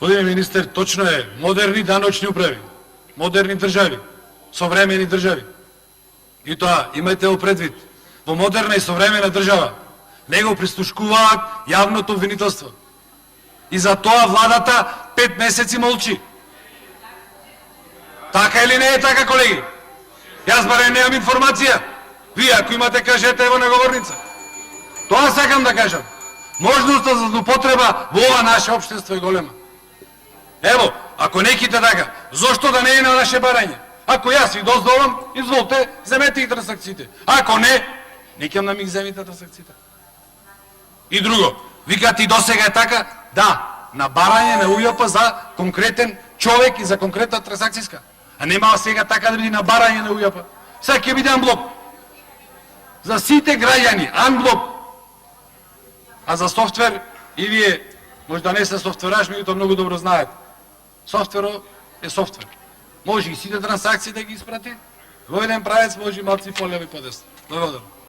Господине министер, точно е, модерни даночни управи, модерни држави, современи држави. И тоа, имајте го предвид, во модерна и современа држава не го прислушкуваат јавното обвинителство. И за тоа владата 5 месеци молчи. Така или не е така, колеги? Јас барем немам информација. Вие, ако имате, кажете ево на говорница. Тоа сакам да кажам. Можноста за злоупотреба во ова наше општество е голема. Ево, ако неките така, зошто да не е на наше барање? Ако јас ви дозволам, изволте, земете и трансакциите. Ако не, некам да ми ги земите трансакциите. И друго, викат и досега е така, да, на барање на УЈП за конкретен човек и за конкретна трансакцијска. А нема сега така да биде на барање на УЈП. Сега ќе биде анблок. За сите граѓани, анблок. А за софтвер, и вие, може да не сте софтвераш, меѓутоа многу добро знаете. Софтверо е софтвер. Може и сите трансакции да ги испрати, во еден правец, може и малци полеви подесно. Благодарам.